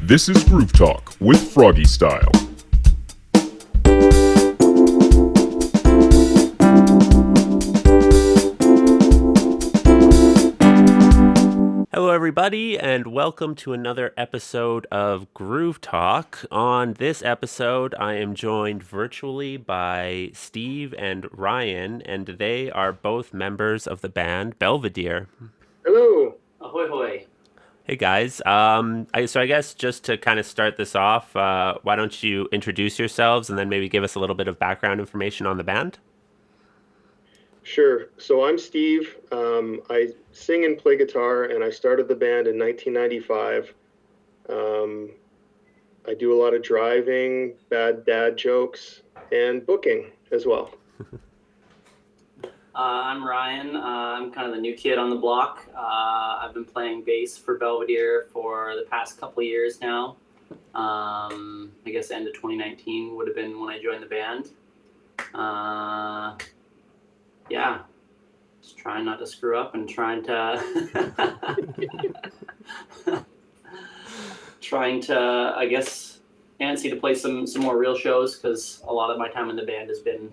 This is Groove Talk with Froggy Style. Hello, everybody, and welcome to another episode of Groove Talk. On this episode, I am joined virtually by Steve and Ryan, and they are both members of the band Belvedere. Hello. Ahoy, hoy. Hey, guys. So I guess just to kind of start this off, why don't you introduce yourselves and then maybe give us a little bit of background information on the band? Sure. So I'm Steve. I sing and play guitar, and I started the band in 1995. I do a lot of driving, bad dad jokes, and booking as well. I'm Ryan. I'm kind of the new kid on the block. I've been playing bass for Belvedere for the past couple of years now. I guess end of 2019 would have been when I joined the band. Yeah, just trying not to screw up and trying to I guess, antsy to play some more real shows because a lot of my time in the band has been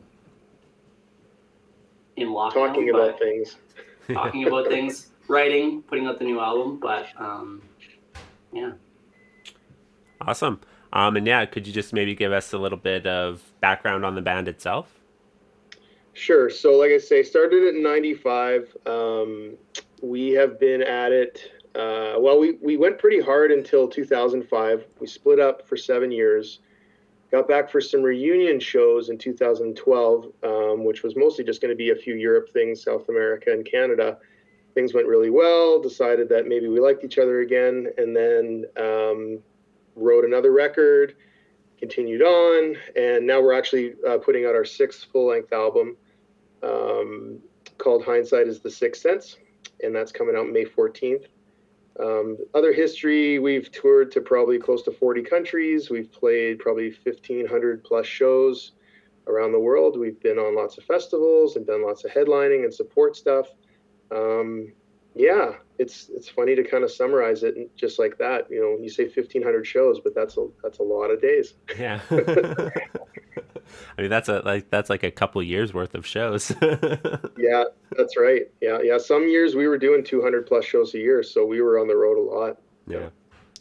in lockdown. Talking about things, writing, putting out the new album, but yeah. Awesome. And yeah, could you just maybe give us a little bit of background on the band itself? Sure. So like I say, started in 95. We have been at it. We went pretty hard until 2005. We split up for 7 years. Got back for some reunion shows in 2012, which was mostly just going to be a few Europe things, South America and Canada. Things went really well, decided that maybe we liked each other again, and then wrote another record, continued on, and now we're actually putting out our sixth full-length album called Hindsight is the Sixth Sense, and that's coming out May 14th. Other history, we've toured to probably close to 40 countries. We've played probably 1,500 plus shows around the world. We've been on lots of festivals and done lots of headlining and support stuff. Yeah, it's funny to kind of summarize it just like that. You know, you say 1,500 shows, but that's a lot of days. Yeah. I mean, that's like a couple years worth of shows. Yeah, that's right. Yeah. Some years we were doing 200 plus shows a year, so we were on the road a lot. Yeah.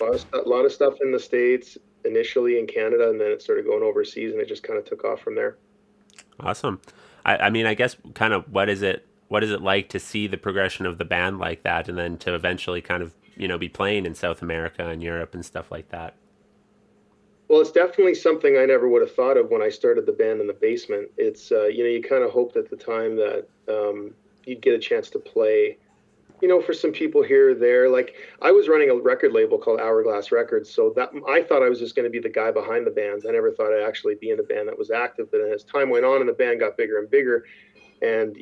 A lot of stuff in the States initially, in Canada, and then it started going overseas, and it just kind of took off from there. Awesome. I mean, I guess kind of what is it like to see the progression of the band like that, and then to eventually kind of, be playing in South America and Europe and stuff like that? Well, it's definitely something I never would have thought of when I started the band in the basement. It's, you kind of hoped at the time that you'd get a chance to play, for some people here or there. Like, I was running a record label called Hourglass Records, so that I thought I was just going to be the guy behind the bands. I never thought I'd actually be in a band that was active. But as time went on and the band got bigger and bigger, and,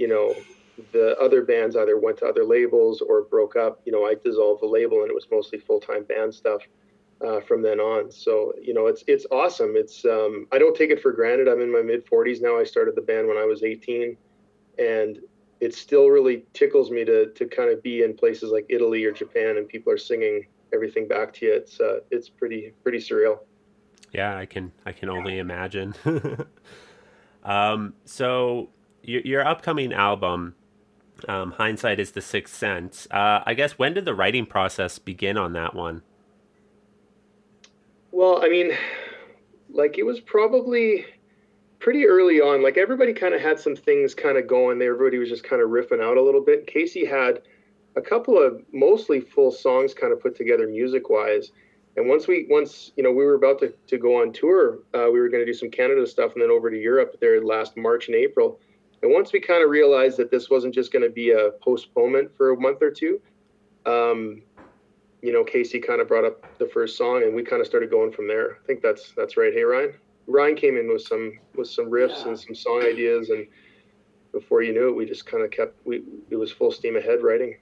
the other bands either went to other labels or broke up, I dissolved the label, and it was mostly full-time band stuff. From then on. So, it's awesome. It's, I don't take it for granted. I'm in my mid 40s now. I started the band when I was 18, and it still really tickles me to kind of be in places like Italy or Japan, and people are singing everything back to you. It's pretty surreal. Yeah, I can only imagine. So your upcoming album, Hindsight is the Sixth Sense. I guess, when did the writing process begin on that one? Well, I mean, like, it was probably pretty early on. Like, everybody kind of had some things kind of going there. Everybody was just kind of riffing out a little bit. Casey had a couple of mostly full songs kind of put together music-wise. And once we were about to go on tour, we were going to do some Canada stuff and then over to Europe there last March and April. And once we kind of realized that this wasn't just going to be a postponement for a month or two, Casey kind of brought up the first song, and we kind of started going from there. I think that's right. Hey, Ryan. Ryan came in with some riffs and some song ideas, and before you knew it, we just kind of it was full steam ahead writing.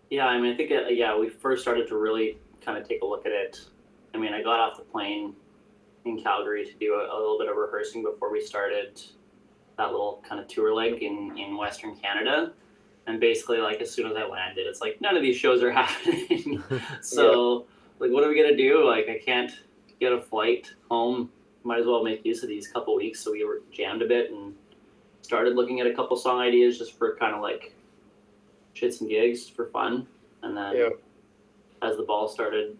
Yeah, I mean, I think we first started to really kind of take a look at it. I mean, I got off the plane in Calgary to do a little bit of rehearsing before we started that little kind of tour leg in Western Canada. And basically, like, as soon as I landed, it's like, none of these shows are happening. So like, what are we gonna do? Like, I can't get a flight home. Might as well make use of these couple weeks. So we were jammed a bit and started looking at a couple song ideas just for kind of like shits and gigs for fun. And then as the ball started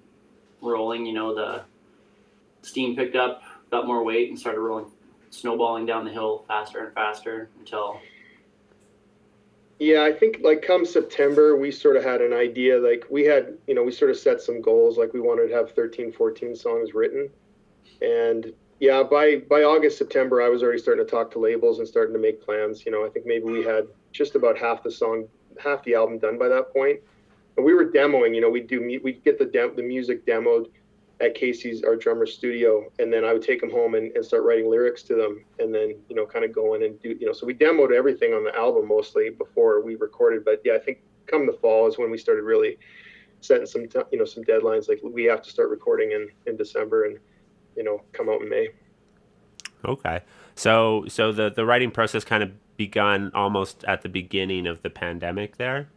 rolling, the steam picked up, got more weight, and started rolling, snowballing down the hill faster and faster until. Yeah, I think like come September, we sort of had an idea, like we had, we sort of set some goals, like we wanted to have 13, 14 songs written. And yeah, by August, September, I was already starting to talk to labels and starting to make plans. I think maybe we had just about half the album done by that point. And we were demoing, we'd get the music demoed at Casey's, our drummer's studio, and then I would take them home and start writing lyrics to them, and then kind of go in and do, so we demoed everything on the album mostly before we recorded. But yeah, I think come the fall is when we started really setting some some deadlines, like we have to start recording in December and come out in May. Okay, so the writing process kind of begun almost at the beginning of the pandemic there.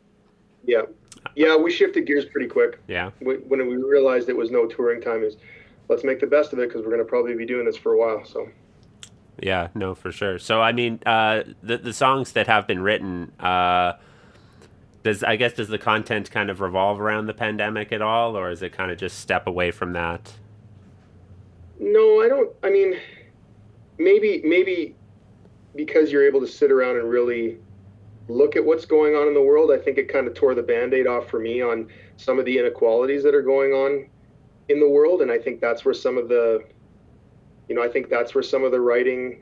Yeah, we shifted gears pretty quick. Yeah. When we realized it was no touring time, is let's make the best of it because we're going to probably be doing this for a while. So. Yeah, no, for sure. So I mean, the songs that have been written, does the content kind of revolve around the pandemic at all, or is it kind of just step away from that? No, I don't. I mean, maybe because you're able to sit around and really look at what's going on in the world, I think it kind of tore the Band-Aid off for me on some of the inequalities that are going on in the world. And I think that's where some of the, writing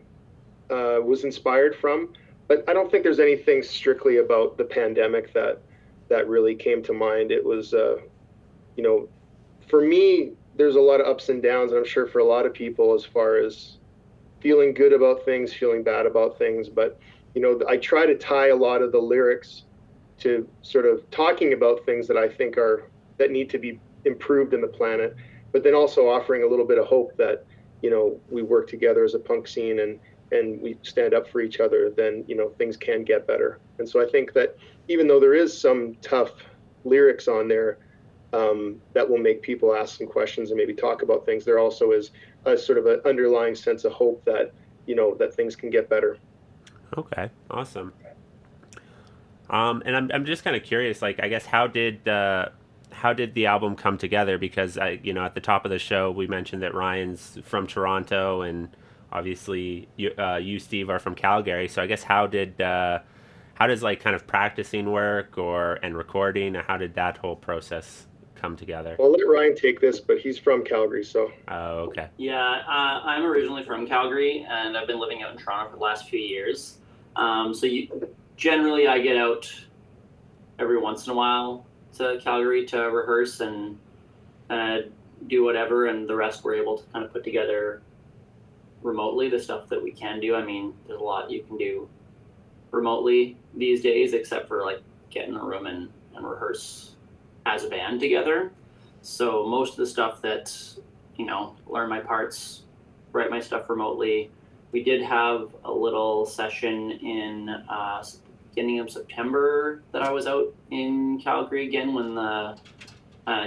was inspired from. But I don't think there's anything strictly about the pandemic that really came to mind. It was, for me, there's a lot of ups and downs, and I'm sure for a lot of people, as far as feeling good about things, feeling bad about things. But I try to tie a lot of the lyrics to sort of talking about things that I think that need to be improved in the planet, but then also offering a little bit of hope that, we work together as a punk scene and we stand up for each other, then, things can get better. And so I think that even though there is some tough lyrics on there that will make people ask some questions and maybe talk about things, there also is a sort of an underlying sense of hope that, that things can get better. Okay, awesome. And I'm just kind of curious, like, I guess how did the album come together? Because at the top of the show we mentioned that Ryan's from Toronto, and obviously you Steve are from Calgary. So I guess how does like kind of practicing work and recording? How did that whole process come together? I'll let Ryan take this, but he's from Calgary, so. Oh, okay. Yeah, I'm originally from Calgary, and I've been living out in Toronto for the last few years. Generally, I get out every once in a while to Calgary to rehearse and do whatever, and the rest we're able to kind of put together remotely, the stuff that we can do. I mean, there's a lot you can do remotely these days, except for like get in a room and rehearse as a band together. So most of the stuff that, learn my parts, write my stuff remotely. We did have a little session in beginning of September that I was out in Calgary again when the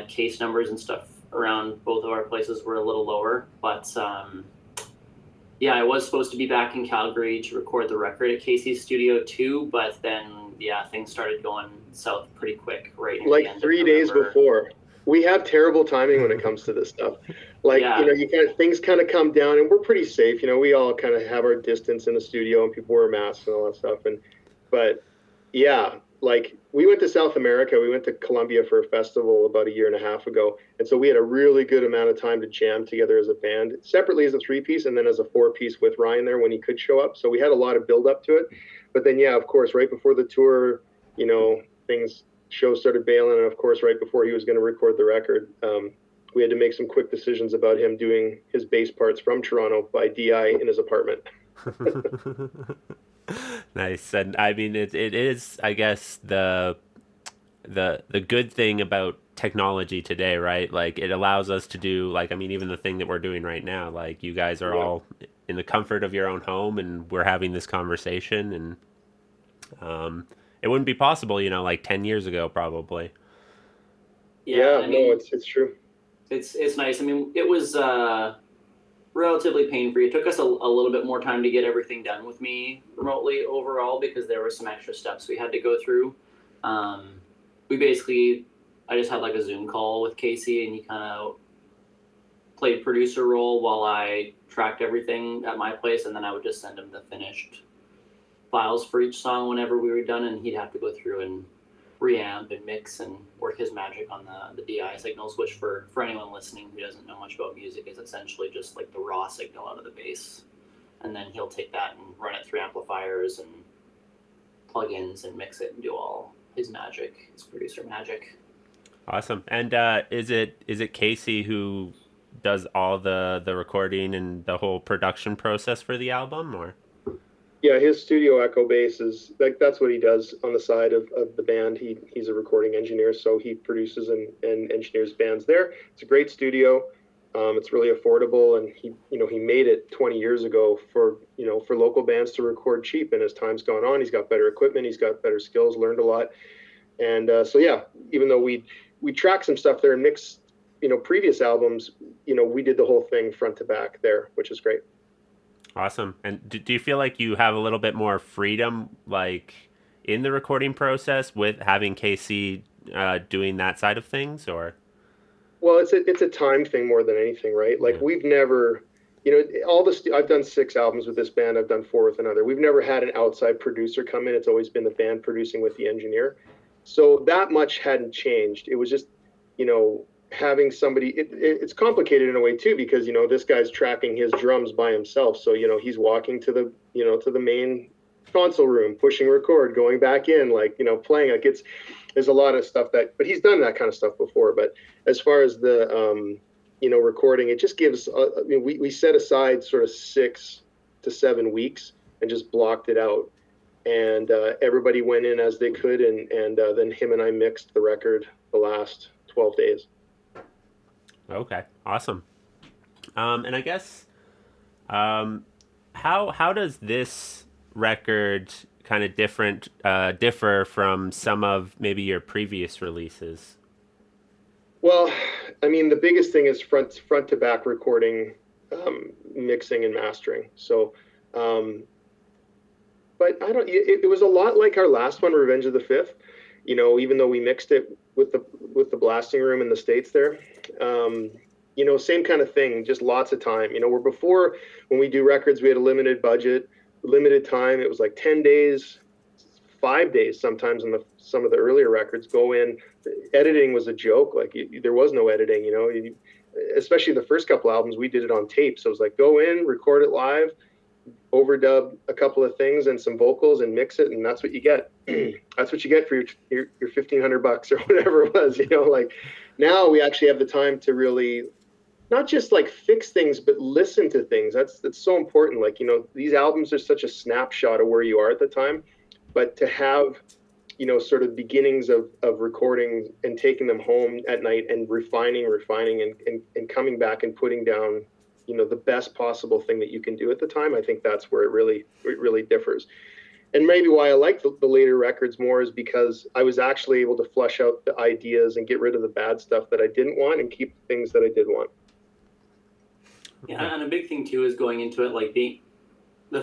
case numbers and stuff around both of our places were a little lower. But yeah, I was supposed to be back in Calgary to record the record at Casey's studio too, but then things started going south pretty quick, right? Like 3 days before. We have terrible timing when it comes to this stuff. Like, things kind of come down, and we're pretty safe. We all kind of have our distance in the studio, and people wear masks and all that stuff. But yeah, like we went to South America. We went to Colombia for a festival about a year and a half ago. And so we had a really good amount of time to jam together as a band, separately as a 3-piece and then as a 4-piece with Ryan there when he could show up. So we had a lot of build up to it. But then, yeah, of course, right before the tour, shows started bailing. And of course, right before he was going to record the record, we had to make some quick decisions about him doing his bass parts from Toronto by DI in his apartment. Nice. And I mean, it is, I guess, the good thing about technology today, right? Like it allows us to do, like, I mean, even the thing that we're doing right now, like you guys are all in the comfort of your own home and we're having this conversation, and it wouldn't be possible, like 10 years ago, probably. Yeah, no, it's true. it's nice. I mean, it was relatively pain-free. It took us a little bit more time to get everything done with me remotely overall because there were some extra steps we had to go through. I just had like a Zoom call with Casey, and he kind of played producer role while I tracked everything at my place, and then I would just send him the finished files for each song whenever we were done, and he'd have to go through and reamp and mix and work his magic on the DI signals, which for anyone listening who doesn't know much about music is essentially just like the raw signal out of the bass. And then he'll take that and run it through amplifiers and plugins and mix it and do all his magic, his producer magic. Awesome. And is it Casey who does all the recording and the whole production process for the album, or? Yeah, his studio echo bass is like that's what he does on the side of the band. He's a recording engineer, so he produces and engineers bands there. It's a great studio. It's really affordable, and he made it 20 years ago for local bands to record cheap. And as time's gone on, he's got better equipment, he's got better skills, learned a lot. And so yeah, even though we tracked some stuff there and mixed previous albums, we did the whole thing front to back there, which is great. Awesome. And do you feel like you have a little bit more freedom, like in the recording process, with having Casey doing that side of things, or? Well, it's a time thing more than anything, right? Like We've never, I've done 6 albums with this band. I've done 4 with another. We've never had an outside producer come in. It's always been the band producing with the engineer. So that much hadn't changed. It was just, having somebody, it's complicated in a way too, because, this guy's tracking his drums by himself. So, he's walking to the main console room, pushing record, going back in, playing. There's a lot of stuff but he's done that kind of stuff before. But as far as the, recording, it just gives, we set aside sort of 6 to 7 weeks and just blocked it out. And everybody went in as they could. And then him and I mixed the record the last 12 days. Okay, awesome. And I guess, how does this record kind of differ from some of maybe your previous releases? Well, I mean, the biggest thing is front to back recording, mixing and mastering. So, but it was a lot like our last one, Revenge of the Fifth. Even though we mixed it with the blasting room in the States there, same kind of thing, just lots of time. Where before, when we do records, we had a limited budget, limited time. It was like 10 days, 5 days sometimes on some of the earlier records. Go in, editing was a joke. Like there was no editing, especially the first couple albums, we did it on tape. So it was like, go in, record it live, overdub a couple of things and some vocals and mix it, and that's what you get. That's what you get for your $1,500 or whatever it was. Like now we actually have the time to really not just like fix things, but listen to things. That's so important. Like, these albums are such a snapshot of where you are at the time, but to have, sort of beginnings of recording and taking them home at night and refining and coming back and putting down, the best possible thing that you can do at the time. I think that's where it really differs. And maybe why I like the later records more is because I was actually able to flesh out the ideas and get rid of the bad stuff that I didn't want and keep the things that I did want. Yeah, and a big thing too is going into it, like the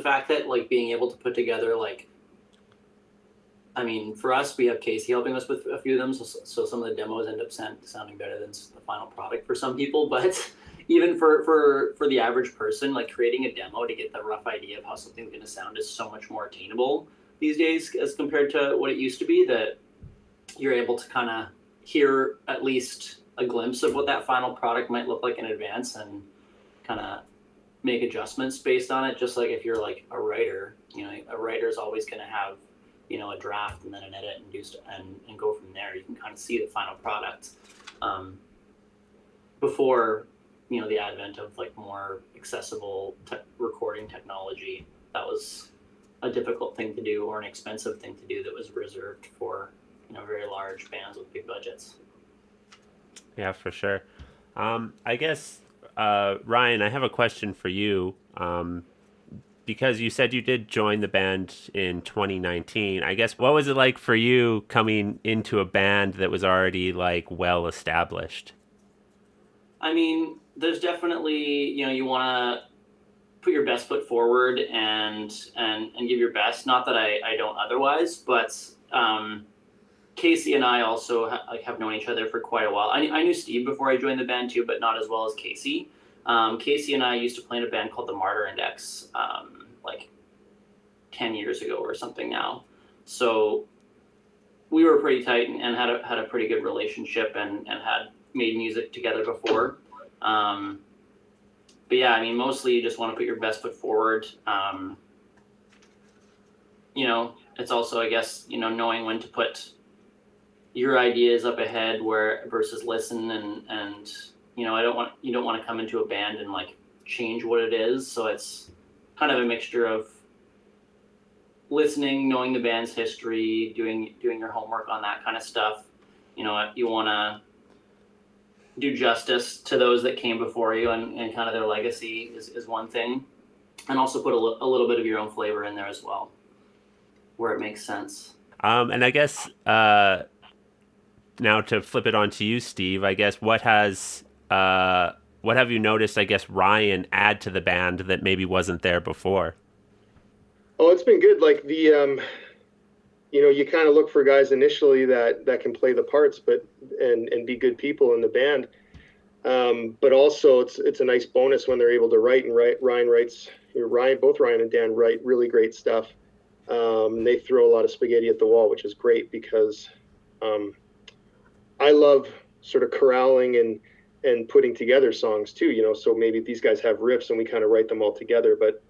fact that like being able to put together, like, I mean, for us, we have Casey helping us with a few of them, so some of the demos end up sounding better than the final product for some people. But even for the average person, like creating a demo to get the rough idea of how something's going to sound is so much more attainable these days as compared to what it used to be, that you're able to kind of hear at least a glimpse of what that final product might look like in advance and kind of make adjustments based on it. Just like if you're like a writer, a writer is always going to have, a draft and then an edit and do and go from there. You can kind of see the final product. Before, the advent of like more accessible recording technology, that was a difficult thing to do or an expensive thing to do that was reserved for, very large bands with big budgets. Yeah, for sure. I guess, Ryan, I have a question for you. Because you said you did join the band in 2019. I guess, what was it like for you coming into a band that was already like well established? I mean, there's definitely, you want to put your best foot forward and give your best. Not that I don't otherwise, but Casey and I also have known each other for quite a while. I knew Steve before I joined the band too, but not as well as Casey. Casey and I used to play in a band called the Martyr Index, like 10 years ago or something now. So we were pretty tight and had a pretty good relationship and had made music together before. But yeah, I mean, mostly you just want to put your best foot forward. It's also, I guess, knowing when to put your ideas up ahead versus listen and you don't want to come into a band and like change what it is. So it's kind of a mixture of listening, knowing the band's history, doing your homework on that kind of stuff. You want to do justice to those that came before you and kind of their legacy is one thing, and also put a little bit of your own flavor in there as well where it makes sense. And I guess now to flip it on to you, Steve, I guess what have you noticed, I guess, Ryan add to the band that maybe wasn't there before? Oh, it's been good. Like you kind of look for guys initially that can play the parts, but and be good people in the band. But also it's a nice bonus when they're able to write. And both Ryan and Dan write really great stuff. They throw a lot of spaghetti at the wall, which is great because I love sort of corralling and putting together songs too. So maybe these guys have riffs and we kind of write them all together. But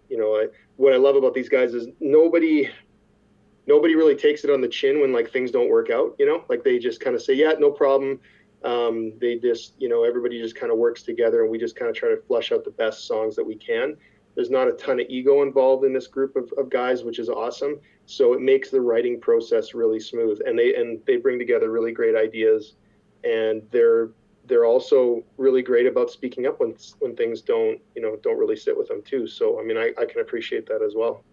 what I love about these guys is nobody really takes it on the chin when like things don't work out, like they just kind of say, yeah, no problem. They just, everybody just kind of works together and we just kind of try to flush out the best songs that we can. There's not a ton of ego involved in this group of guys, which is awesome. So it makes the writing process really smooth and they bring together really great ideas, and they're also really great about speaking up when things don't really sit with them too. So, I mean, I can appreciate that as well.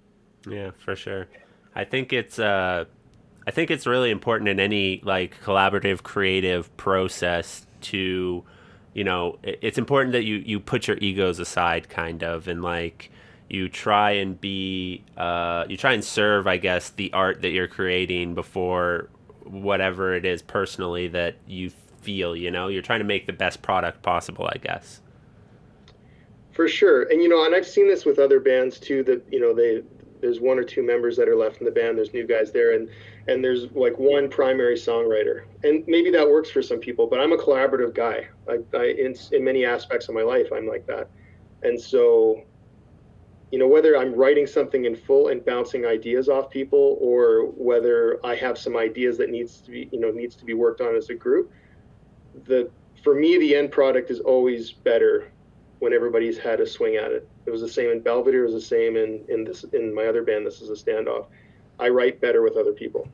Yeah, for sure. I think it's really important in any like collaborative creative process to, it's important that you put your egos aside kind of, and like you try and serve, I guess, the art that you're creating before whatever it is personally that you feel, you're trying to make the best product possible, I guess. For sure. And, and I've seen this with other bands too, that, there's one or two members that are left in the band. There's new guys there, and there's like one primary songwriter, and maybe that works for some people. But I'm a collaborative guy. In many aspects of my life, I'm like that, and so, whether I'm writing something in full and bouncing ideas off people, or whether I have some ideas that needs to be worked on as a group, for me the end product is always better when everybody's had a swing at it. It was the same in Belvedere. It was the same in my other band. This is a Standoff. I write better with other people.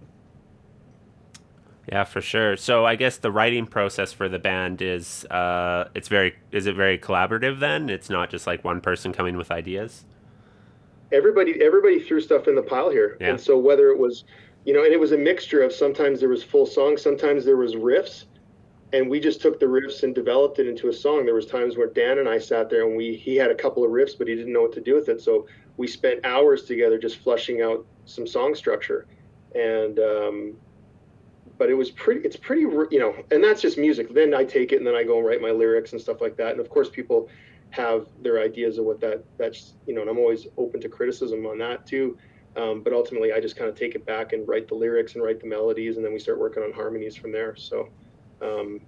Yeah, for sure. So I guess the writing process for the band is it very collaborative then? It's not just like one person coming with ideas? Everybody threw stuff in the pile here. Yeah. And so whether it was, and it was a mixture of, sometimes there was full songs, sometimes there was riffs, and we just took the riffs and developed it into a song. There was times where Dan and I sat there and he had a couple of riffs, but he didn't know what to do with it. So we spent hours together just fleshing out some song structure. And, but it's pretty, and that's just music. Then I take it and then I go and write my lyrics and stuff like that. And of course people have their ideas of what that's, and I'm always open to criticism on that too. But ultimately I just kind of take it back and write the lyrics and write the melodies, and then we start working on harmonies from there. So,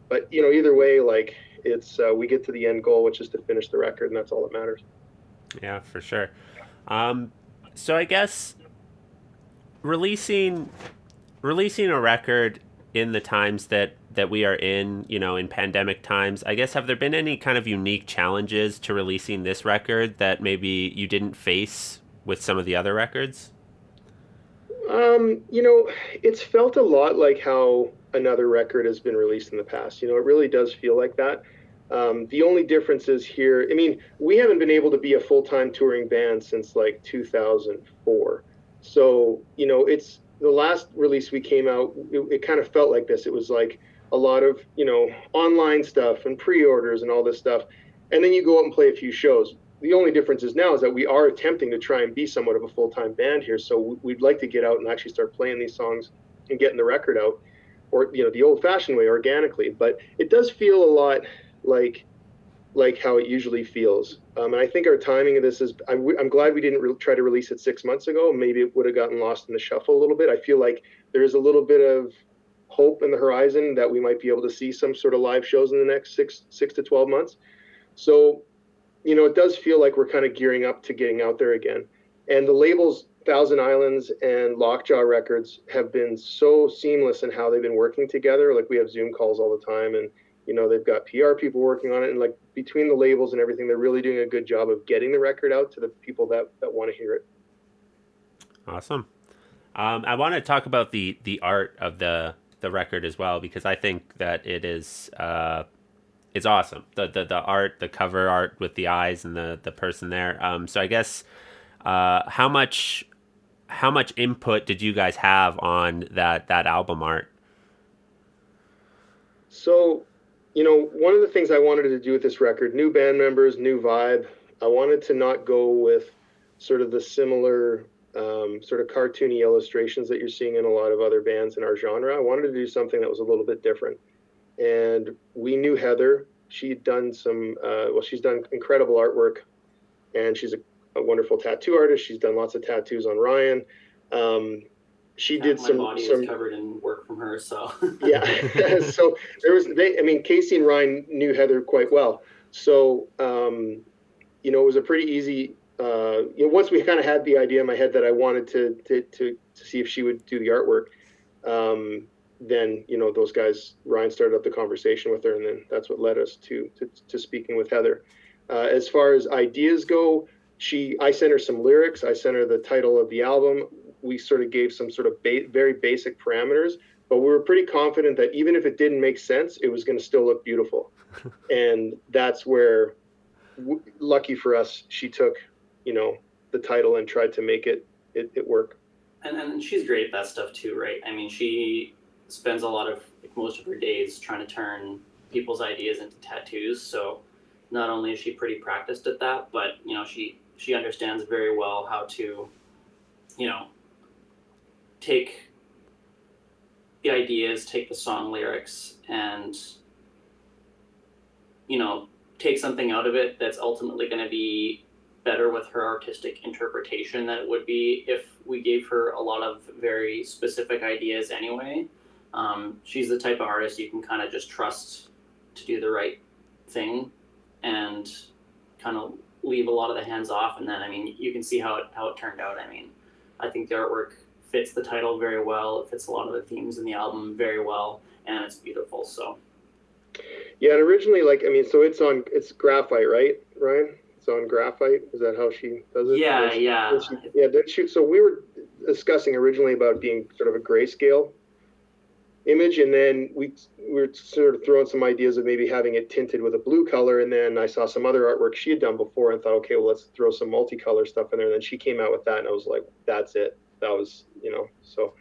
but either way, like it's, we get to the end goal, which is to finish the record, and that's all that matters. Yeah, for sure. So I guess releasing a record in the times that we are in, in pandemic times, I guess, have there been any kind of unique challenges to releasing this record that maybe you didn't face with some of the other records? It's felt a lot like how another record has been released in the past. It really does feel like that. The only difference is here, I mean, we haven't been able to be a full-time touring band since like 2004. So, it's the last release we came out, it kind of felt like this. It was like a lot of, online stuff and pre-orders and all this stuff. And then you go out and play a few shows. The only difference is now is that we are attempting to try and be somewhat of a full-time band here. So we'd like to get out and actually start playing these songs and getting the record out, or, the old-fashioned way, organically. But it does feel a lot like how it usually feels. And I think our timing of this is, I'm glad we didn't try to release it 6 months ago. Maybe it would have gotten lost in the shuffle a little bit. I feel like there's a little bit of hope in the horizon that we might be able to see some sort of live shows in the next six to 12 months. So, it does feel like we're kind of gearing up to getting out there again. And the labels, Thousand Islands and Lockjaw Records, have been so seamless in how they've been working together. Like, we have Zoom calls all the time, and they've got PR people working on it, and like between the labels and everything, they're really doing a good job of getting the record out to the people that want to hear it. Awesome. I want to talk about the art of the record as well, because I think that it is it's awesome. The art, the cover art with the eyes and the person there. So I guess how much input did you guys have on that album art? So, one of the things I wanted to do with this record, new band members, new vibe. I wanted to not go with sort of the similar sort of cartoony illustrations that you're seeing in a lot of other bands in our genre. I wanted to do something that was a little bit different. And we knew Heather. She'd done she's done incredible artwork, and she's a wonderful tattoo artist. She's done lots of tattoos on Ryan. She did my body was covered in work from her, so yeah. So Casey and Ryan knew Heather quite well. So it was a pretty easy. Once we kind of had the idea in my head that I wanted to see if she would do the artwork, then those guys, Ryan started up the conversation with her, and then that's what led us to speaking with Heather. As far as ideas go, I sent her some lyrics. I sent her the title of the album. We sort of gave some sort of very basic parameters, but we were pretty confident that even if it didn't make sense, it was going to still look beautiful. And that's where, lucky for us, she took, the title and tried to make it work. And she's great at that stuff too, right? I mean, she spends a lot of, most of her days trying to turn people's ideas into tattoos. So not only is she pretty practiced at that, but, she understands very well how to, take the ideas, take the song lyrics, and, take something out of it that's ultimately going to be better with her artistic interpretation than it would be if we gave her a lot of very specific ideas anyway. She's the type of artist you can kind of just trust to do the right thing and kind of leave a lot of the hands off. And then, you can see how it turned out. I think the artwork fits the title very well. It fits a lot of the themes in the album very well, and it's beautiful. So. Yeah, and originally, so it's graphite, right, Ryan? It's on graphite. Is that how she does it? Yeah. So we were discussing originally about being sort of a grayscale image, and then we were sort of throwing some ideas of maybe having it tinted with a blue color, and then I saw some other artwork she had done before and thought, okay, well, let's throw some multicolor stuff in there, and then she came out with that, and I was like, that's it. That was, so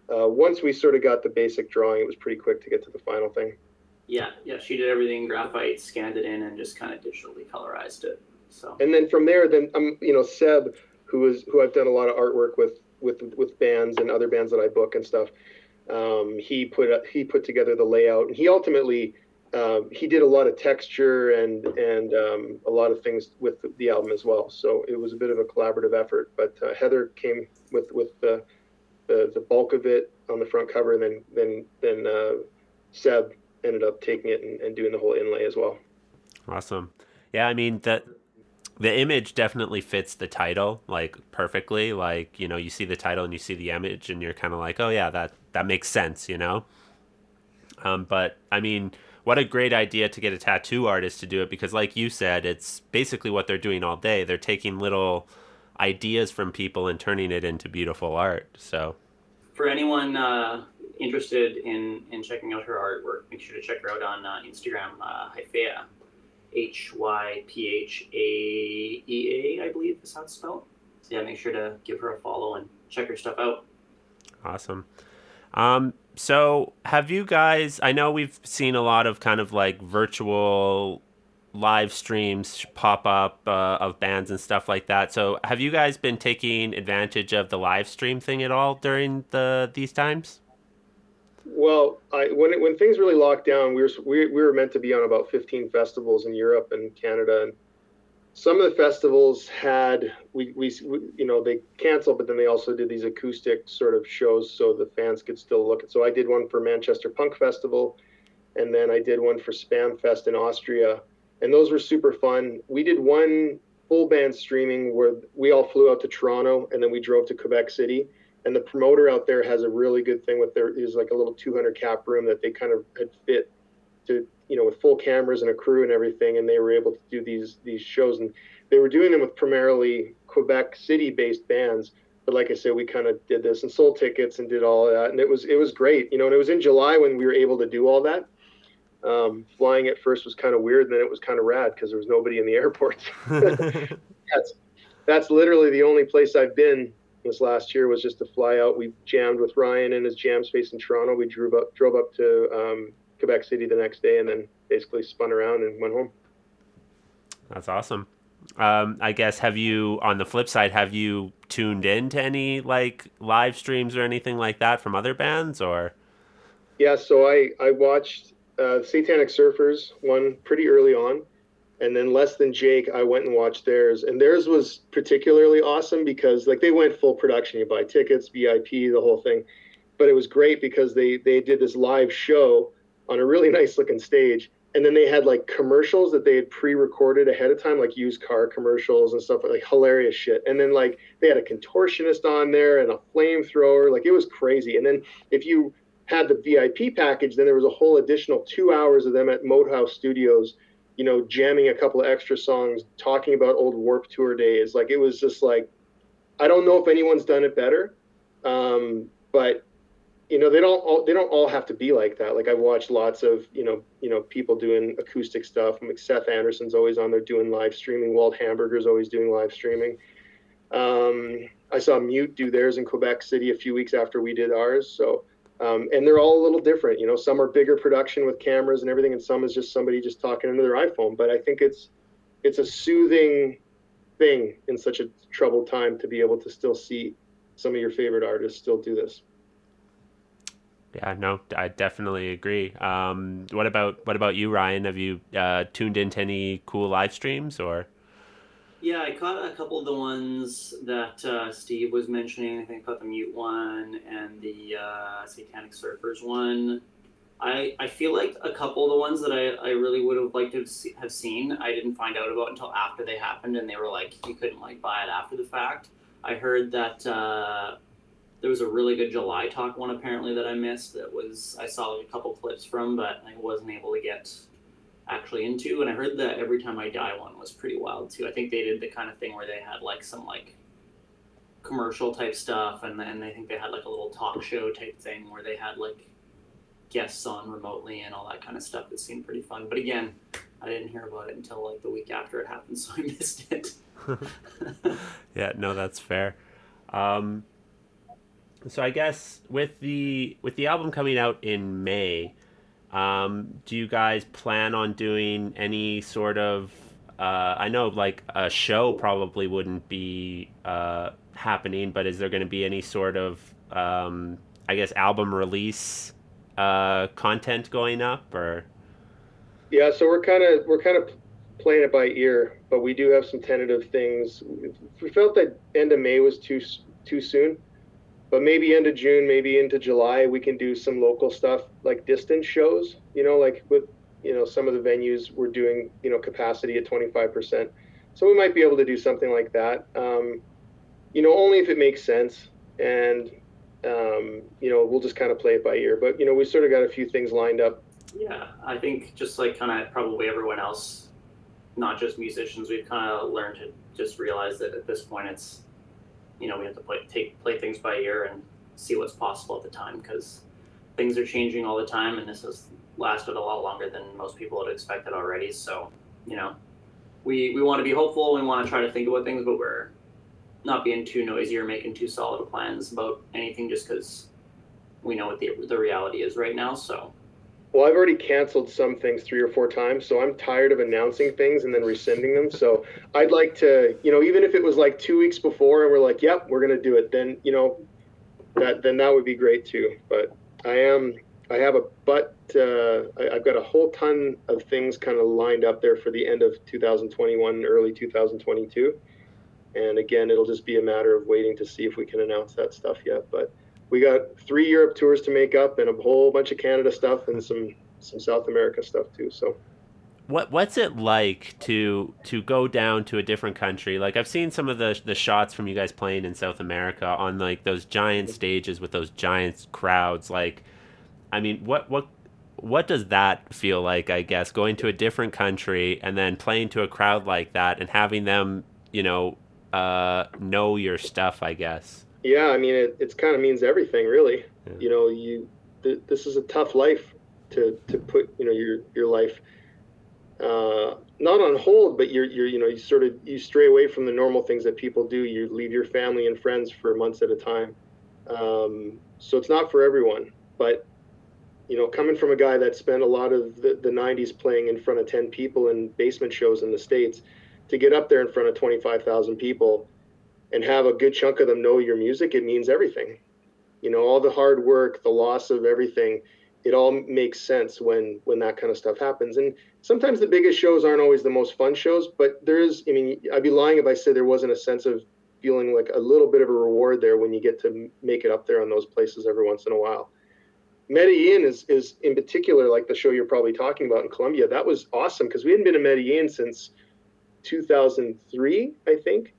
once we sort of got the basic drawing, it was pretty quick to get to the final thing. Yeah, she did everything in graphite, scanned it in, and just kind of digitally colorized it. So. And then from there, Seb, who I've done a lot of artwork with bands and other bands that I book and stuff. He put together the layout, and he ultimately he did a lot of texture and a lot of things with the album as well. So it was a bit of a collaborative effort. But Heather came with the bulk of it on the front cover, and then Seb ended up taking it and doing the whole inlay as well. Awesome. Yeah, the image definitely fits the title perfectly. You see the title and you see the image and you're kind of like, oh yeah, that makes sense, But what a great idea to get a tattoo artist to do it, because like you said, it's basically what they're doing all day. They're taking little ideas from people and turning it into beautiful art. So for anyone interested in checking out her artwork, make sure to check her out on Instagram, Hyphaea. HYPHAEA, I believe is how it's spelled. So yeah, make sure to give her a follow and check her stuff out. Awesome. So have you guys, I know we've seen a lot of kind of like virtual live streams pop up of bands and stuff like that. So have you guys been taking advantage of the live stream thing at all during these times? Well, when things really locked down, we were meant to be on about 15 festivals in Europe and Canada, and some of the festivals had they canceled, but then they also did these acoustic sort of shows so the fans could still look. So I did one for Manchester Punk Festival, and then I did one for Spam Fest in Austria, and those were super fun. We did one full band streaming where we all flew out to Toronto, and then we drove to Quebec City. And the promoter out there has a really good thing with there's like a little 200 cap room that they kind of had fit to, with full cameras and a crew and everything, and they were able to do these shows, and they were doing them with primarily Quebec City based bands. But like I said, we kind of did this and sold tickets and did all of that, and it was great, and it was in July when we were able to do all that. Flying at first was kind of weird, and then it was kind of rad because there was nobody in the airport. That's literally the only place I've been this last year, was just to fly out. We jammed with Ryan in his jam space in Toronto. We drove up to Quebec City the next day, and then basically spun around and went home. That's awesome. I guess, on the flip side, have you tuned into any like live streams or anything like that from other bands, or? Yeah, so I watched Satanic Surfers one pretty early on, and then Less Than Jake, I went and watched theirs, and theirs was particularly awesome because like they went full production. You buy tickets, VIP, the whole thing, but it was great because they did this live show on a really nice looking stage, and then they had like commercials that they had pre-recorded ahead of time, like used car commercials and stuff, like hilarious shit. And then like they had a contortionist on there and a flamethrower, like it was crazy. And then if you had the VIP package, then there was a whole additional 2 hours of them at Modehouse Studios, jamming a couple of extra songs, talking about old Warped Tour days. Like it was just like, I don't know if anyone's done it better, but they don't all have to be like that. Like I've watched lots of people doing acoustic stuff. Like Seth Anderson's always on there doing live streaming. Walt Hamburger's always doing live streaming. I saw Mute do theirs in Quebec City a few weeks after we did ours. So and they're all a little different. Some are bigger production with cameras and everything, and some is just somebody just talking into their iPhone. But I think it's a soothing thing in such a troubled time to be able to still see some of your favorite artists still do this. Yeah, no, I definitely agree. What about you, Ryan? Have you tuned into any cool live streams, or? Yeah, I caught a couple of the ones that Steve was mentioning. I think I caught the Mute one and the Satanic Surfers one. I feel like a couple of the ones that I really would have liked to have seen, I didn't find out about until after they happened, and they were like, you couldn't like buy it after the fact. I heard that there was a really good July Talk one apparently that I missed. I saw like a couple clips from, but I wasn't able to get actually into. And I heard that Every Time I Die one was pretty wild too. I think they did the kind of thing where they had like some like commercial type stuff, and then I think they had like a little talk show type thing where they had like guests on remotely and all that kind of stuff. That seemed pretty fun. But again, I didn't hear about it until like the week after it happened, so I missed it. Yeah, no, that's fair. So I guess with the album coming out in May, do you guys plan on doing any sort of I know like a show probably wouldn't be happening, but is there going to be any sort of I guess album release content going up, or? Yeah, so we're kind of playing it by ear, but we do have some tentative things. We felt that end of May was too soon, but maybe end of June, maybe into July, we can do some local stuff like distance shows. Like with some of the venues we're doing capacity at 25%, so we might be able to do something like that. Only if it makes sense, and we'll just kind of play it by ear. But we sort of got a few things lined up. Yeah, I think just like kind of probably everyone else, not just musicians, we've kind of learned to just realize that at this point it's, we have to play things by ear and see what's possible at the time, because things are changing all the time, and this has lasted a lot longer than most people had expected already. So, we want to be hopeful. We want to try to think about things, but we're not being too noisy or making too solid plans about anything, just because we know what the reality is right now. So Well, I've already canceled some things 3 or 4 times, so I'm tired of announcing things and then rescinding them. So I'd like to, even if it was like 2 weeks before and we're like, yep, we're going to do it, then, that would be great too. But I've got a whole ton of things kind of lined up there for the end of 2021, early 2022. And again, it'll just be a matter of waiting to see if we can announce that stuff yet. But we got 3 Europe tours to make up and a whole bunch of Canada stuff and some South America stuff too. So What's it like to go down to a different country? Like, I've seen some of the shots from you guys playing in South America on like those giant stages with those giant crowds. Like, I mean, what does that feel like, I guess, going to a different country and then playing to a crowd like that and having them, know your stuff, I guess? yeah, I mean, it's kind of means everything, really. Yeah. This is a tough life to put, your life not on hold, but you stray away from the normal things that people do. You leave your family and friends for months at a time. So it's not for everyone, but coming from a guy that spent a lot of the 90s playing in front of 10 people in basement shows in the States, to get up there in front of 25,000 people and have a good chunk of them know your music, it means everything. All the hard work, the loss of everything, it all makes sense when that kind of stuff happens. And sometimes the biggest shows aren't always the most fun shows, but I'd be lying if I said there wasn't a sense of feeling like a little bit of a reward there when you get to make it up there on those places every once in a while. Medellin is in particular, like the show you're probably talking about in Colombia. That was awesome because we hadn't been in Medellin since 2003, I think.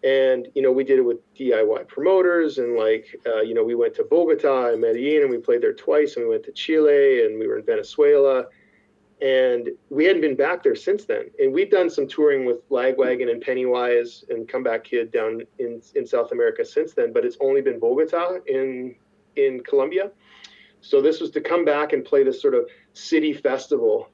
And, we did it with DIY promoters and we went to Bogota and Medellin and we played there twice, and we went to Chile and we were in Venezuela, and we hadn't been back there since then. And we'd done some touring with Lagwagon and Pennywise and Comeback Kid down in South America since then, but it's only been Bogota in Colombia. So this was to come back and play this sort of city festival,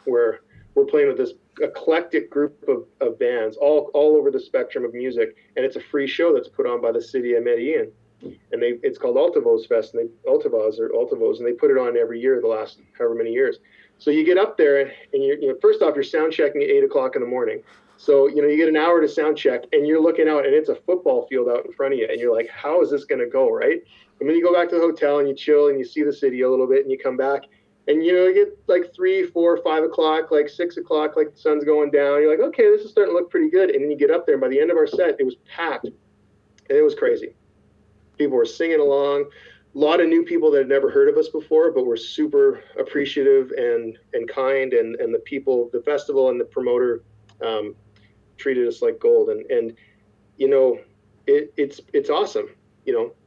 where we're playing with this eclectic group of bands all over the spectrum of music, and it's a free show that's put on by the city of Medellin, and it's called Altavoz Fest, and Altavoz, and they put it on every year the last however many years. So you get up there and you're first off, you're sound checking at 8:00 in the morning. So you get an hour to sound check, and you're looking out, and it's a football field out in front of you, and you're like, how is this going to go, right? And then you go back to the hotel and you chill and you see the city a little bit, and you come back. And, you get like 3, 4, 5 o'clock, like 6 o'clock, like the sun's going down. You're like, okay, this is starting to look pretty good. And then you get up there, and by the end of our set, it was packed. And it was crazy. People were singing along. A lot of new people that had never heard of us before, but were super appreciative and kind. And the people, the festival and the promoter treated us like gold. And it's awesome,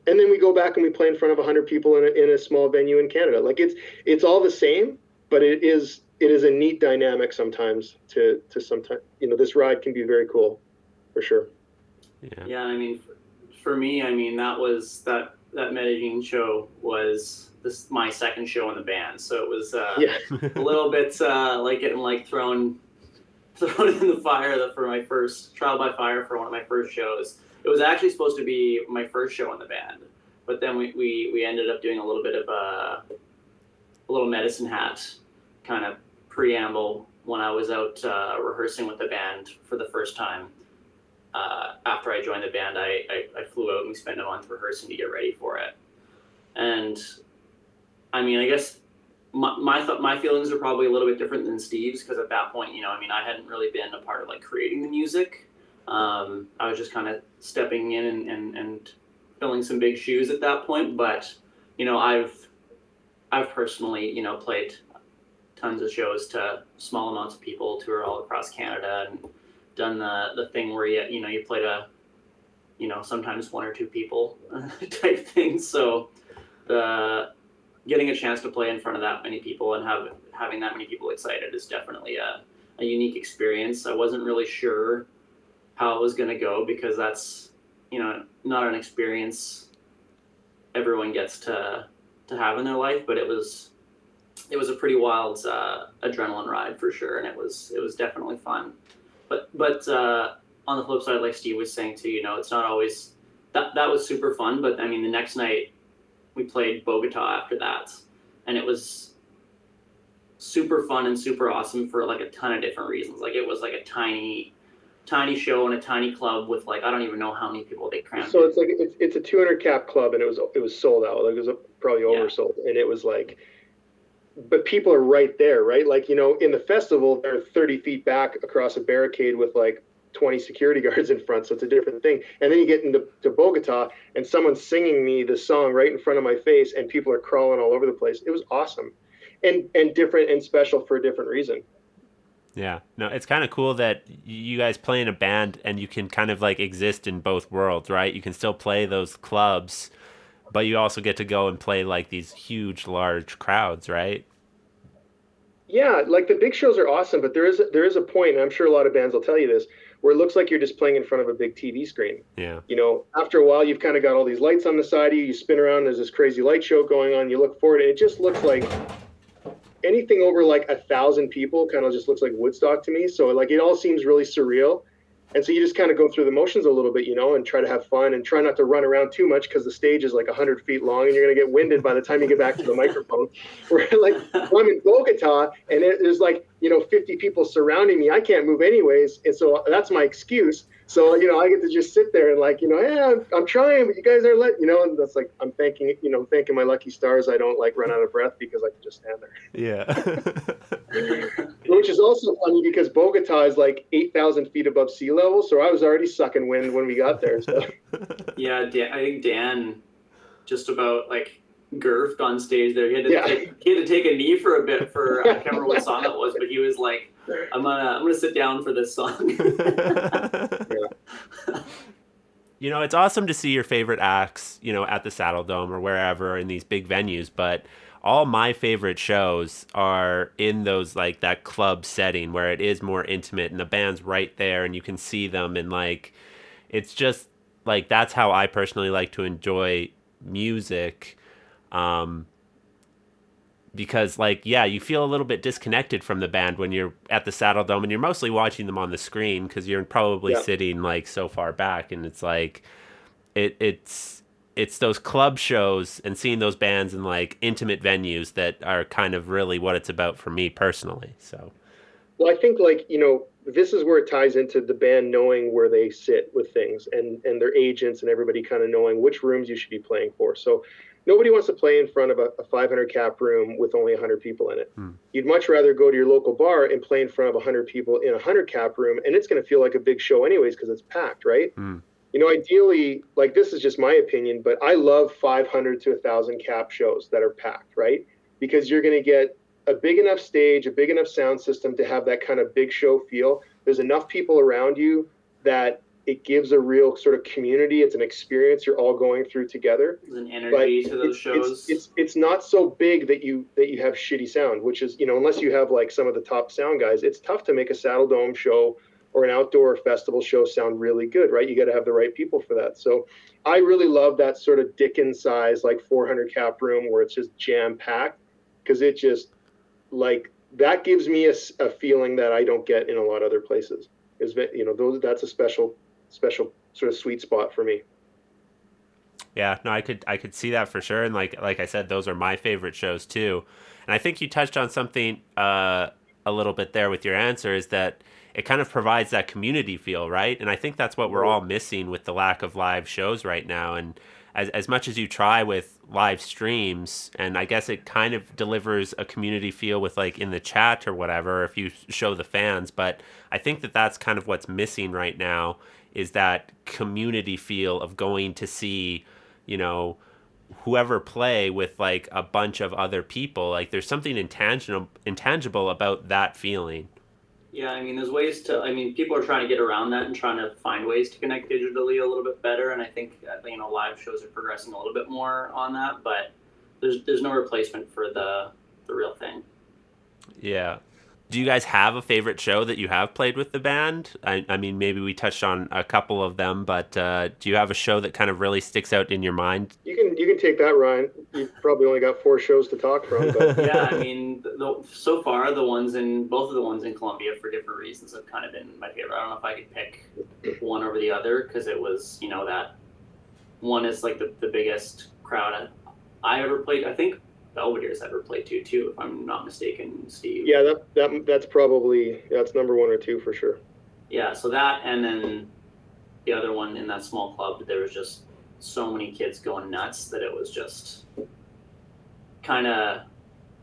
And then we go back and we play in front of 100 people in a small venue in Canada. Like it's all the same, but it is a neat dynamic sometimes to sometimes, this ride can be very cool for sure. Yeah. I mean, for me, that Medellin show was my second show in the band. So it was a little bit like getting thrown in the fire for my first trial by fire for one of my first shows. It was actually supposed to be my first show in the band, but then we ended up doing a little bit of a little medicine hat kind of preamble when I was out rehearsing with the band for the first time. After I joined the band, I flew out and we spent a month rehearsing to get ready for it. And I mean, I guess my feelings are probably a little bit different than Steve's, because at that point, I hadn't really been a part of creating the music. I was just kind of stepping in and filling some big shoes at that point. But, I've personally, played tons of shows to small amounts of people, toured all across Canada, and done the thing where you play to, sometimes 1 or 2 people type thing. So getting a chance to play in front of that many people and having that many people excited is definitely a unique experience. I wasn't really sure how it was going to go, because that's, not an experience everyone gets to have in their life, but it was a pretty wild adrenaline ride for sure, and it was definitely fun. But on the flip side, like Steve was saying too, it's not always that was super fun. But I mean, the next night we played Bogota after that, and it was super fun and super awesome for like a ton of different reasons. Like it was like a tiny show in a tiny club with like I don't even know how many people they crammed. So it's like it's a 200 cap club, and it was sold out. Like it was probably oversold, and it was like, but people are right there, right? Like, you know, in the festival, they're 30 feet back across a barricade with like 20 security guards in front, so it's a different thing. And then you get into Bogota, and someone's singing me the song right in front of my face, and people are crawling all over the place. It was awesome, and different and special for a different reason. Yeah, no, it's kind of cool that you guys play in a band and you can kind of like exist in both worlds, right? You can still play those clubs, but you also get to go and play like these huge, large crowds, right? Yeah, like the big shows are awesome, but there is a point, and I'm sure a lot of bands will tell you this, where it looks like you're just playing in front of a big TV screen. Yeah. You know, after a while, you've kind of got all these lights on the side of you. You spin around, there's this crazy light show going on. You look forward, and it just looks like anything over like 1,000 people kind of just looks like Woodstock to me. So like it all seems really surreal. And so you just kind of go through the motions a little bit, you know, and try to have fun and try not to run around too much because the stage is like 100 feet long and you're going to get winded by the time you get back to the microphone. Where like I'm in Bogota and there's like, you know, 50 people surrounding me. I can't move anyways. And so that's my excuse. So, you know, I get to just sit there and like, you know, yeah, I'm trying, but you guys are you know, and that's like, I'm thanking my lucky stars I don't like run out of breath because I can just stand there. Yeah. Which is also funny because Bogota is like 8,000 feet above sea level. So I was already sucking wind when we got there. So. Yeah, I think Dan just about like gurfed on stage there. He had to take a knee for a bit for, I can't remember what song it was, but he was like, I'm gonna sit down for this song. Yeah. You know, it's awesome to see your favorite acts, you know, at the Saddle Dome or wherever in these big venues, but all my favorite shows are in those, like, that club setting where it is more intimate and the band's right there and you can see them, and like, it's just like, that's how I personally like to enjoy music. Because, like, yeah, you feel a little bit disconnected from the band when you're at the Saddle Dome and you're mostly watching them on the screen because you're probably sitting, like, so far back. And it's like, it's those club shows and seeing those bands in, like, intimate venues that are kind of really what it's about for me personally. So, well, I think, like, you know, this is where it ties into the band knowing where they sit with things and their agents and everybody kind of knowing which rooms you should be playing for. So nobody wants to play in front of a 500 cap room with only 100 people in it. You'd much rather go to your local bar and play in front of 100 people in a 100 cap room, and it's going to feel like a big show anyways because it's packed, right? You know, ideally, like, this is just my opinion, but I love 500 to 1,000 cap shows that are packed, right? Because you're going to get a big enough stage, a big enough sound system to have that kind of big show feel. There's enough people around you that it gives a real sort of community. It's an experience you're all going through together. There's an energy to those shows. It's not so big that you have shitty sound, which is, you know, unless you have like some of the top sound guys, it's tough to make a Saddle Dome show or an outdoor festival show sound really good, right? You got to have the right people for that. So I really love that sort of Dickens size, like 400 cap room where it's just jam packed, because it just, like, that gives me a feeling that I don't get in a lot of other places. Is that, you know, that's a special sort of sweet spot for me. Yeah, no, I could see that for sure. And like I said, those are my favorite shows too. And I think you touched on something a little bit there with your answer, is that it kind of provides that community feel, right? And I think that's what we're all missing with the lack of live shows right now. And as much as you try with live streams, and I guess it kind of delivers a community feel with, like, in the chat or whatever, if you show the fans, but I think that that's kind of what's missing right now, is that community feel of going to see, you know, whoever play with, like, a bunch of other people. Like, there's something intangible about that feeling. Yeah, I mean, there's ways to, I mean, people are trying to get around that and trying to find ways to connect digitally a little bit better. And I think, you know, live shows are progressing a little bit more on that, but there's no replacement for the real thing. Yeah. Do you guys have a favorite show that you have played with the band? I mean, maybe we touched on a couple of them, but do you have a show that kind of really sticks out in your mind? You can take that, Ryan. You've probably only got 4 shows to talk from. But. Yeah, I mean, so far both of the ones in Colombia for different reasons have kind of been my favorite. I don't know if I could pick one over the other, because it was, you know, that one is like the biggest crowd I ever played. I think Belvedere's ever played too, if I'm not mistaken, Steve. Yeah, that's probably that's number one or two for sure. Yeah, so that, and then the other one in that small club, there was just so many kids going nuts that it was just kind of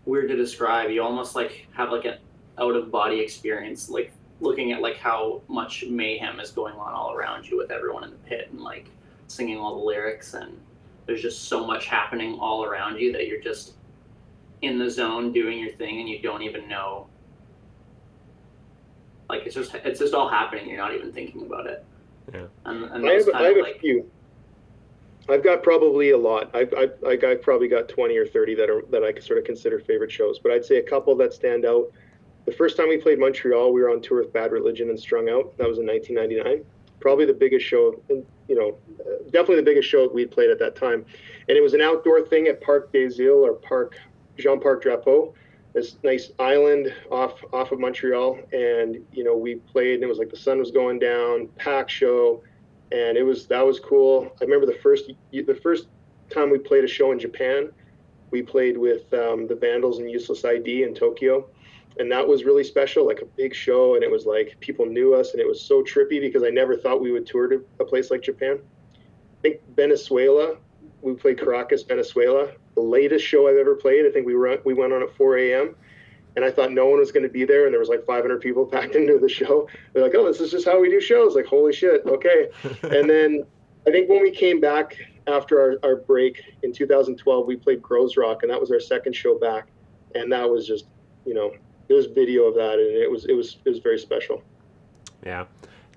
weird to describe. You almost like have like an out of body experience, like looking at like how much mayhem is going on all around you with everyone in the pit and like singing all the lyrics, and there's just so much happening all around you that you're just in the zone doing your thing and you don't even know. Like it's just all happening. You're not even thinking about it. Yeah. And I have a like, few. I've got probably a lot. I've probably got 20 or 30 that I sort of consider favorite shows. But I'd say a couple that stand out. The first time we played Montreal, we were on tour with Bad Religion and Strung Out. That was in 1999. Probably the biggest show, definitely the biggest show we'd played at that time. And it was an outdoor thing at Parc des Îles or Jean-Parc Drapeau, this nice island off of Montreal. And, we played and it was like the sun was going down, packed show. And that was cool. I remember the first time we played a show in Japan, we played with the Vandals and Useless ID in Tokyo. And that was really special, like a big show. And it was like people knew us and it was so trippy because I never thought we would tour to a place like Japan. I think Venezuela, we played Caracas, Venezuela, the latest show I've ever played. I think we went on at 4 a.m. And I thought no one was going to be there. And there was like 500 people packed into the show. They're like, oh, this is just how we do shows. Like, holy shit. Okay. And then I think when we came back after our break in 2012, we played Grows Rock. And that was our second show back. And that was just, there's video of that. And it was very special. Yeah.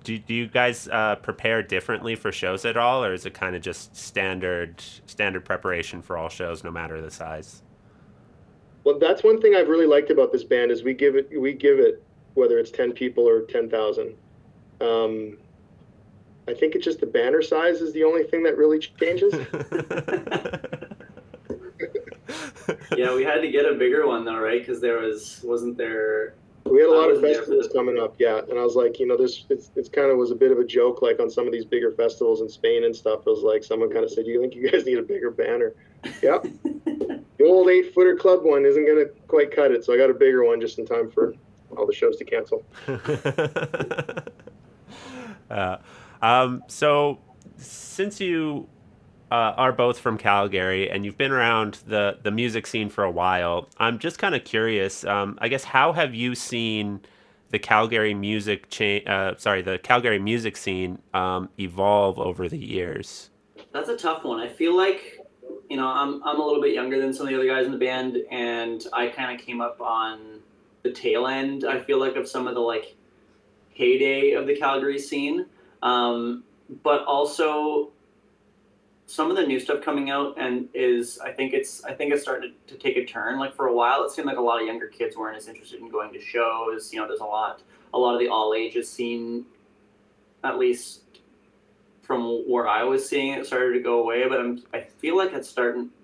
Do you guys prepare differently for shows at all? Or is it kind of just standard preparation for all shows, no matter the size? Well, that's one thing I've really liked about this band is we give it whether it's 10 people or 10,000. I think it's just the banner size is the only thing that really changes. Yeah, we had to get a bigger one though, right? Because wasn't there. We had a lot of festivals coming up, yeah. And I was like, it's kind of was a bit of a joke, like on some of these bigger festivals in Spain and stuff. It was like someone kind of said, "Do you think you guys need a bigger banner?" Yeah. The old 8-footer club one isn't going to quite cut it, so I got a bigger one just in time for all the shows to cancel. So since you are both from Calgary and you've been around the music scene for a while, I'm just kind of curious, I guess, how have you seen the Calgary music the Calgary music scene evolve over the years? That's a tough one. I feel like, I'm a little bit younger than some of the other guys in the band, and I kind of came up on the tail end, I feel like, of some of the like heyday of the Calgary scene. But also some of the new stuff coming out and I think it's starting to take a turn. Like for a while, it seemed like a lot of younger kids weren't as interested in going to shows. There's a lot of the all ages scene, at least from where I was seeing it, started to go away. But I feel like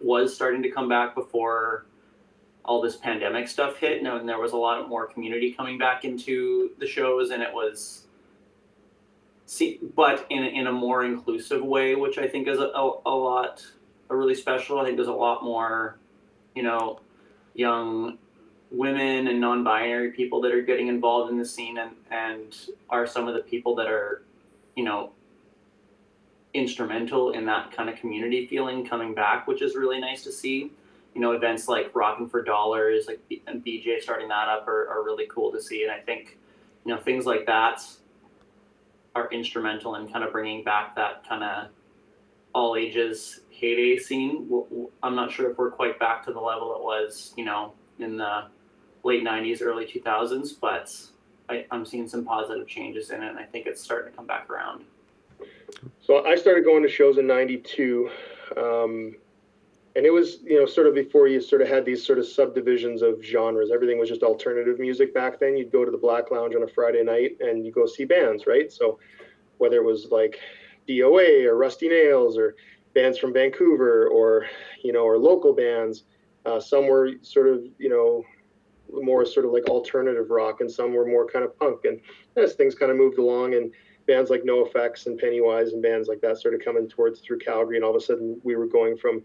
was starting to come back before all this pandemic stuff hit. And there was a lot more community coming back into the shows, and it was. But in a more inclusive way, which I think is a really special. I think there's a lot more, young women and non-binary people that are getting involved in the scene and are some of the people that are, instrumental in that kind of community feeling coming back, which is really nice to see. Events like Rockin' for Dollars, like and BJ starting that up are really cool to see. And I think, things like that are instrumental in kind of bringing back that kind of all ages heyday scene. I'm not sure if we're quite back to the level it was, in the late 90s, early 2000s, but I'm seeing some positive changes in it, and I think it's starting to come back around. So I started going to shows in 92, and it was, sort of before you sort of had these sort of subdivisions of genres. Everything was just alternative music back then. You'd go to the Black Lounge on a Friday night and you go see bands, right? So whether it was like DOA or Rusty Nails or bands from Vancouver or local bands, some were sort of, more sort of like alternative rock, and some were more kind of punk. And as things kind of moved along, and bands like NoFX and Pennywise and bands like that started coming through Calgary, and all of a sudden we were going from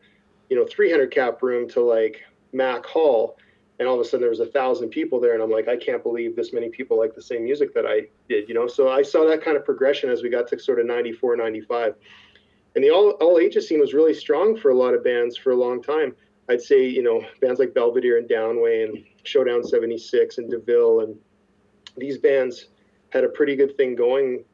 300 cap room to like Mac Hall, and all of a sudden there was 1,000 people there, and I'm like, I can't believe this many people like the same music that I did, So I saw that kind of progression as we got to sort of 94, 95. And the all ages scene was really strong for a lot of bands for a long time. I'd say, bands like Belvedere and Downway and Showdown 76 and DeVille, and these bands had a pretty good thing going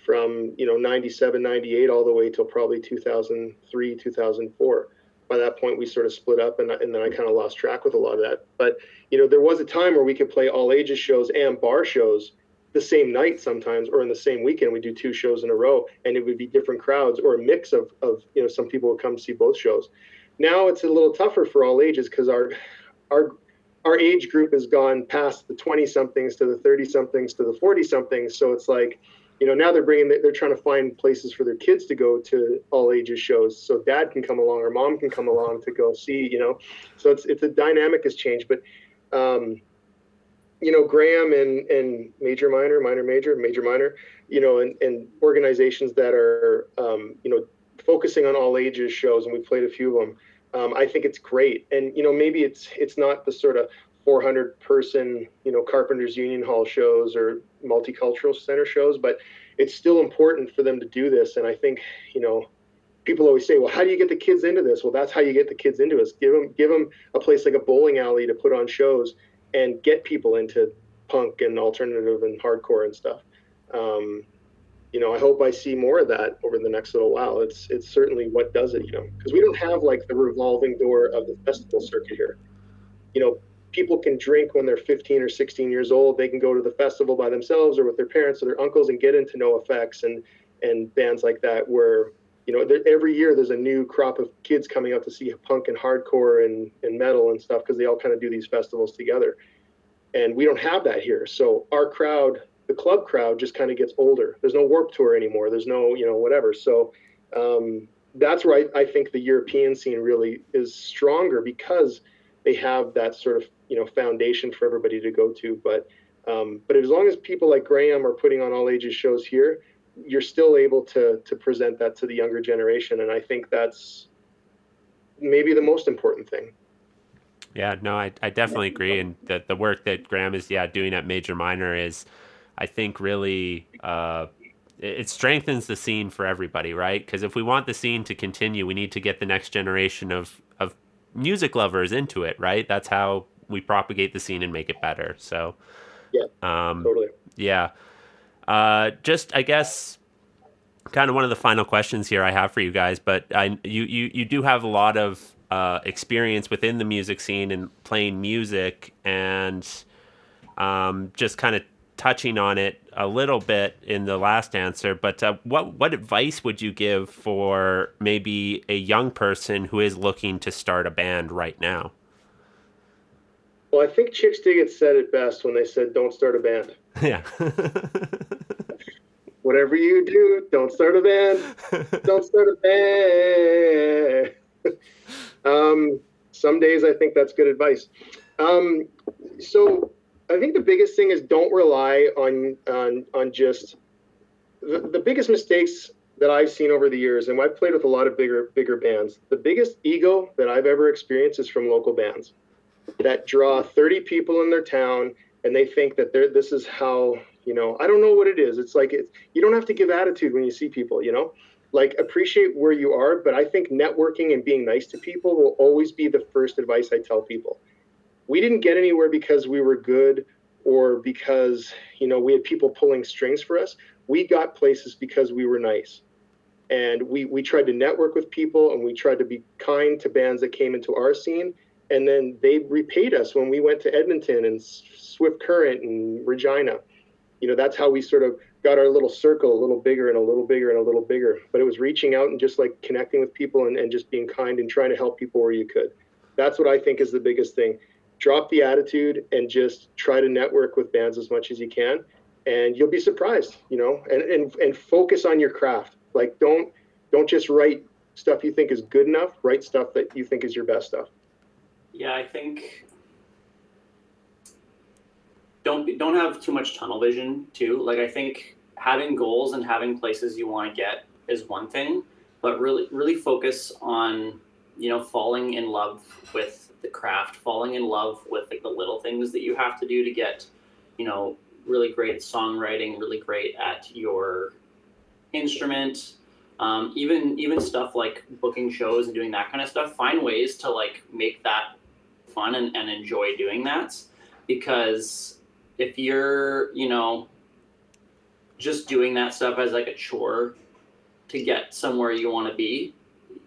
from, 97, 98 all the way till probably 2003, 2004. By that point, we sort of split up, and then I kind of lost track with a lot of that. But, there was a time where we could play all ages shows and bar shows the same night sometimes, or in the same weekend. We do 2 shows in a row, and it would be different crowds, or a mix of some people would come see both shows. Now it's a little tougher for all ages because our age group has gone past the 20-somethings to the 30-somethings to the 40-somethings. So it's like, now they're trying to find places for their kids to go to all ages shows. So dad can come along or mom can come along to go see, So it's the dynamic has changed. But, Graham and major, minor, minor, major, minor, and organizations that are, focusing on all ages shows, and we played a few of them. I think it's great. And, maybe it's not the sort of 400 person, Carpenters Union Hall shows or multicultural center shows, but it's still important for them to do this. And I think, people always say, well, how do you get the kids into this? Well, that's how you get the kids into this. Give them a place like a bowling alley to put on shows and get people into punk and alternative and hardcore and stuff. I hope I see more of that over the next little while. It's certainly what does it, because we don't have like the revolving door of the festival circuit here. People can drink when they're 15 or 16 years old. They can go to the festival by themselves or with their parents or their uncles and get into NoFX and bands like that where, every year there's a new crop of kids coming out to see punk and hardcore and metal and stuff because they all kind of do these festivals together. And we don't have that here. So our crowd, the club crowd, just kind of gets older. There's no Warped Tour anymore. There's no, whatever. So that's where I think the European scene really is stronger because they have that sort of, foundation for everybody to go to. But as long as people like Graham are putting on all ages shows here, you're still able to present that to the younger generation. And I think that's maybe the most important thing. Yeah, no, I definitely agree. And the work that Graham is, doing at Major Minor is, I think, really, it strengthens the scene for everybody, right? Because if we want the scene to continue, we need to get the next generation of music lovers into it, right? That's how we propagate the scene and make it better. So, totally. Yeah. Just, I guess, kind of one of the final questions here I have for you guys, but you do have a lot of experience within the music scene and playing music, and just kind of touching on it a little bit in the last answer, but what advice would you give for maybe a young person who is looking to start a band right now? Well, I think Chicks Dig It said it best when they said, don't start a band. Yeah. Whatever you do, don't start a band. Don't start a band. Some days I think that's good advice. So I think the biggest thing is don't rely on just the biggest mistakes that I've seen over the years, and I've played with a lot of bigger bands. The biggest ego that I've ever experienced is from local bands that draw 30 people in their town, and they think that this is how, I don't know what it is. It's like, you don't have to give attitude when you see people, like appreciate where you are. But I think networking and being nice to people will always be the first advice I tell people. We didn't get anywhere because we were good or because, we had people pulling strings for us. We got places because we were nice. And we tried to network with people, and we tried to be kind to bands that came into our scene. And then they repaid us when we went to Edmonton and Swift Current and Regina. That's how we sort of got our little circle a little bigger and a little bigger and a little bigger. But it was reaching out and just like connecting with people and just being kind and trying to help people where you could. That's what I think is the biggest thing. Drop the attitude and just try to network with bands as much as you can. And you'll be surprised, and focus on your craft. Like, don't just write stuff you think is good enough. Write stuff that you think is your best stuff. Yeah, I think don't have too much tunnel vision too. Like, I think having goals and having places you want to get is one thing, but really focus on falling in love with the craft, falling in love with like the little things that you have to do to get, really great at songwriting, really great at your instrument, even stuff like booking shows and doing that kind of stuff. Find ways to like make that fun and enjoy doing that, because if you're, just doing that stuff as like a chore to get somewhere you want to be,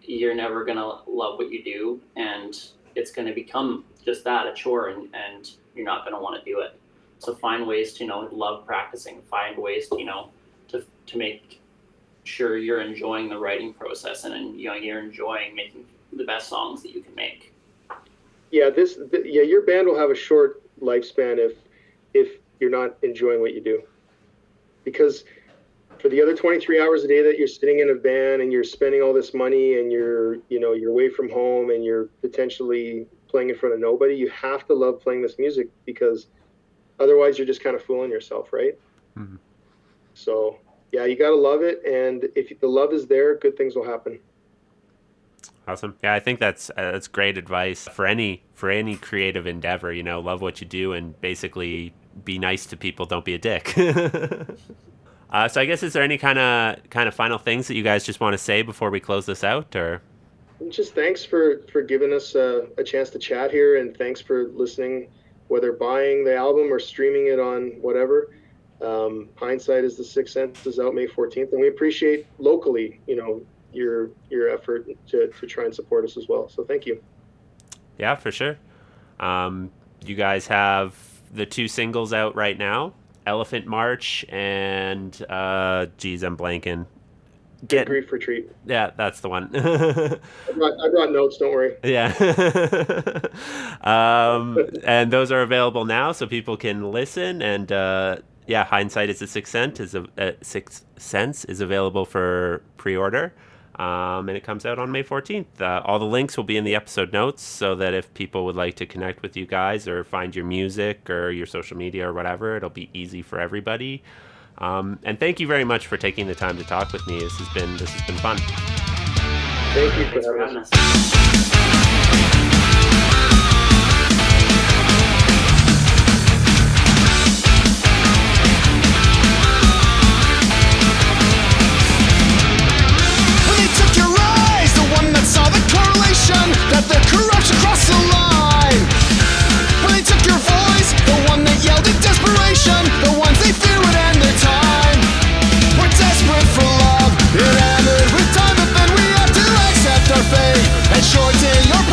you're never going to love what you do, and it's going to become just that, a chore, and you're not going to want to do it. So find ways to, love practicing, find ways to, to make sure you're enjoying the writing process, and you're enjoying making the best songs that you can make. Yeah, your band will have a short lifespan if you're not enjoying what you do. Because for the other 23 hours a day that you're sitting in a band and you're spending all this money and you're away from home and you're potentially playing in front of nobody, you have to love playing this music, because otherwise you're just kind of fooling yourself, right? Mm-hmm. So yeah, you got to love it. And if the love is there, good things will happen. Awesome. Yeah, I think that's great advice for any creative endeavor. Love what you do and basically be nice to people. Don't be a dick. So I guess, is there any kind of final things that you guys just want to say before we close this out, or? Just thanks for giving us a chance to chat here, and thanks for listening, whether buying the album or streaming it on whatever. Hindsight is the Sixth Sense is out May 14th, and we appreciate locally, your effort to try and support us as well. So thank you. Yeah, for sure. You guys have the 2 singles out right now, Elephant March and I'm blanking. Get Grief Retreat. Yeah, that's the one. I brought notes, don't worry. Yeah. And those are available now, so people can listen. And Hindsight is the Sixth Sense is available for pre-order. And it comes out on May 14th. All the links will be in the episode notes, so that if people would like to connect with you guys or find your music or your social media or whatever, it'll be easy for everybody. And thank you very much for taking the time to talk with me. This has been fun. Thank you for having us. That the corruption crossed the line. When they took your voice, the one that yelled in desperation, the ones they fear would end their time. We're desperate for love, it ended with time, but then we have to accept our fate and shorten your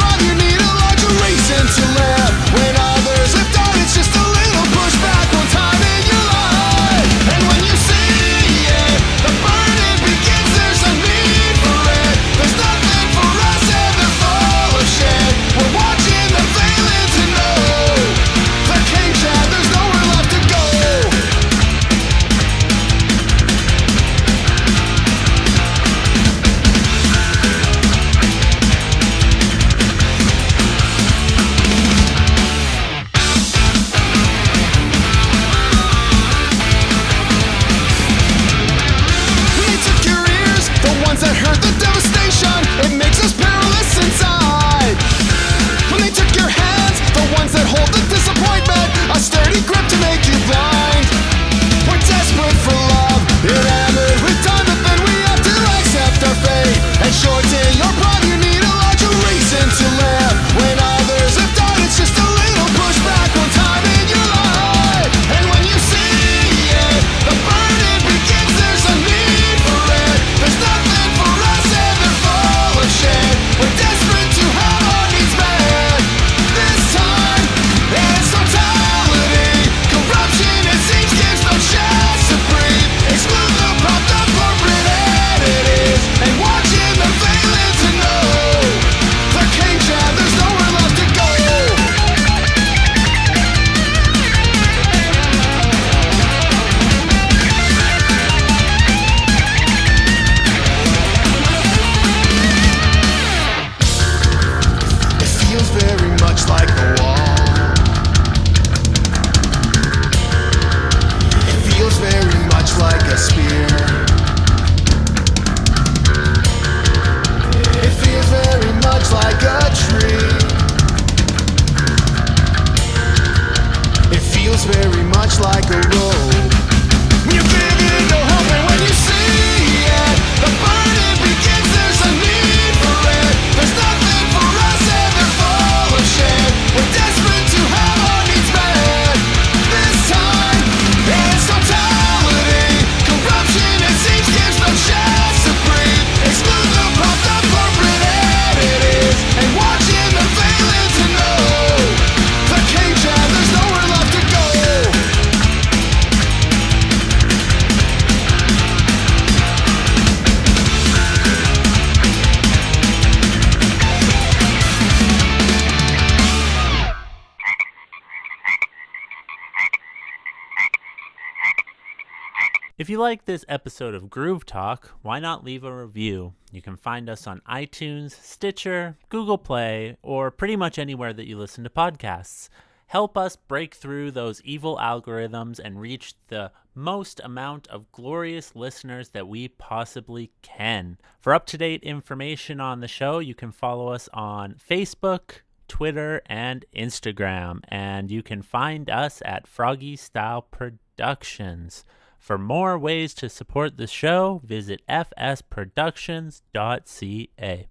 If you like this episode of Groove Talk, why not leave a review? You can find us on iTunes, Stitcher, Google Play, or pretty much anywhere that you listen to podcasts. Help us break through those evil algorithms and reach the most amount of glorious listeners that we possibly can. For up-to-date information on the show, you can follow us on Facebook, Twitter, and Instagram. And you can find us at Froggy Style Productions. For more ways to support the show, visit fsproductions.ca.